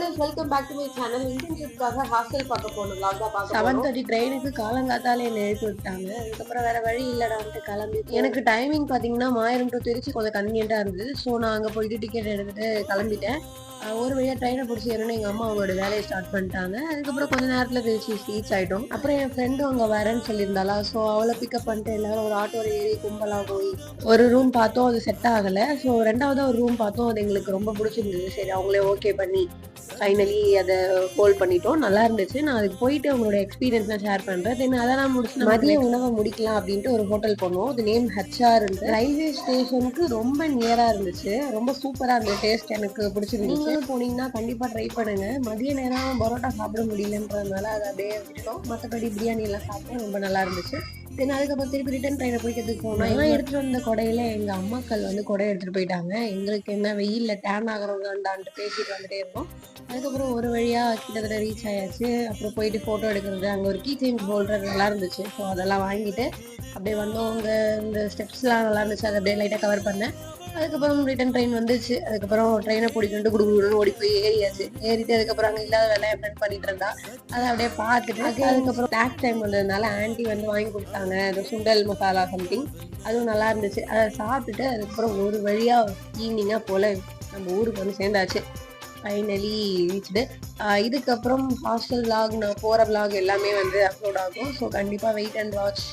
Listeners welcome back to my channel. இன்டர்ன்ஷிப்காக hostel பார்க்க போகணும். vlog தான் பார்க்க போறோம். 7:30 ட்ரெயினுக்கு காலங்காத்தாலே என்னை எழுப்பி விட்டாங்க. அதுக்கப்புறம் வேற வழி இல்லடான்ட்டு கிளம்பி எனக்கு டைமிங் பார்த்தீங்கன்னா மாயிரம் டு திருச்சி கொஞ்சம் கன்வீனியன்ட்டாக இருந்தது. ஸோ நான் அங்கே போயிட்டு டிக்கெட் எடுத்துட்டு கிளம்பிட்டேன். ஒரு வழியாக ட்ரெயினை பிடிச்சி ஏறணும் எங்கள் அம்மா அவங்களோட வேலையை ஸ்டார்ட் பண்ணிட்டாங்க. அதுக்கப்புறம் கொஞ்ச நேரத்தில் திருச்சி ரீச் ஆகிட்டோம். அப்புறம் என் ஃப்ரெண்டும் அங்கே வரேன்னு சொல்லியிருந்தாளா, ஸோ அவளை பிக்கப் பண்ணிட்டு எல்லாரும் ஒரு ஆட்டோவில் ஏறி கும்பலாக போய் ஒரு ரூம் பார்த்தோம். அது செட் ஆகலை. ஸோ ரெண்டாவது ஒரு ரூம் பார்த்தோம். அது எங்களுக்கு ரொம்ப பிடிச்சிருந்தது. சரி அவங்களே ஓகே பண்ணி ஃபைனலி அதை ஹோல்ட் பண்ணிட்டோம். நல்லா இருந்துச்சு. நான் அதுக்கு போயிட்டு அவங்களோட எக்ஸ்பீரியன்ஸ் நான் ஷேர் பண்ணுறேன். தென் அதெல்லாம் முடிச்சு மதிய உணவை முடிக்கலாம் அப்படின்ட்டு ஒரு ஹோட்டல் போனோம். அது நேம் HR. ரயில்வே ஸ்டேஷனுக்கு ரொம்ப நியராக இருந்துச்சு. ரொம்ப சூப்பராக இருந்த டேஸ்ட் எனக்கு பிடிச்சிருந்துச்சு. நீங்களும் போனீங்கன்னா கண்டிப்பாக ட்ரை பண்ணுங்க. மதிய நேரம் பரோட்டா சாப்பிட முடியலன்றதுனால அதை அப்படியே விட்டுட்டோம். மற்றபடி பிரியாணி எல்லாம் சாப்பிட்டோம். ரொம்ப நல்லா இருந்துச்சு. தென் அதுக்கப்புறம் திருப்பி ரிட்டன் ட்ரெயினை பிடிக்கிறதுக்கு போனோம். எல்லாம் எடுத்துகிட்டு வந்த கொடையில எங்கள் அம்மாக்கள் வந்து கொடை எடுத்துகிட்டு போயிட்டாங்க. எங்களுக்கு என்ன வெயிலில் டேன் ஆகிறவங்கண்டான்ட்டு பேசிட்டு வந்துட்டே இருந்தோம். அதுக்கப்புறம் ஒரு வழியாக கிட்டத்தட்ட ரீச் ஆயாச்சு. அப்புறம் போயிட்டு ஃபோட்டோ எடுக்கிறது, அங்கே ஒரு கீ செயின் ஹோல்டர் நல்லா இருந்துச்சு. ஸோ அதெல்லாம் வாங்கிட்டு அப்படியே வந்தவங்க இந்த ஸ்டெப்ஸ்லாம் நல்லா இருந்துச்சு. அதை அப்படியே லைட்டாக கவர் பண்ணேன். அதுக்கப்புறம் ரிட்டன் ட்ரெயின் வந்துச்சு. அதுக்கப்புறம் ட்ரெயினை பிடிக்கிட்டு குடுகுடுன்னு ஓடி போய் ஏறியாச்சு. ஏறிட்டு அதுக்கப்புறம் அங்கே இல்லாத வேலையை ஃப்ரெண்ட் பண்ணிட்டு இருந்தா அதை அப்படியே பார்த்துட்டு அதுக்கப்புறம் ஸ்நாக்ஸ் டைம் வந்ததுனால ஆன்ட்டி வந்து வாங்கி கொடுத்தாங்க. அது சுண்டல் மசாலா சம்திங், அதுவும் நல்லா இருந்துச்சு. அதை சாப்பிட்டுட்டு அதுக்கப்புறம் ஒரு வழியாக ஈவினிங்காக போல் நம்ம ஊருக்கு வந்து சேர்ந்தாச்சு. Finally reached. இதுக்கப்புறம் ஹாஸ்டல் vlog, நான் போகிற vlog எல்லாமே வந்து அப்லோட் ஆகும். ஸோ கண்டிப்பாக வெயிட் அண்ட் வாட்ச்.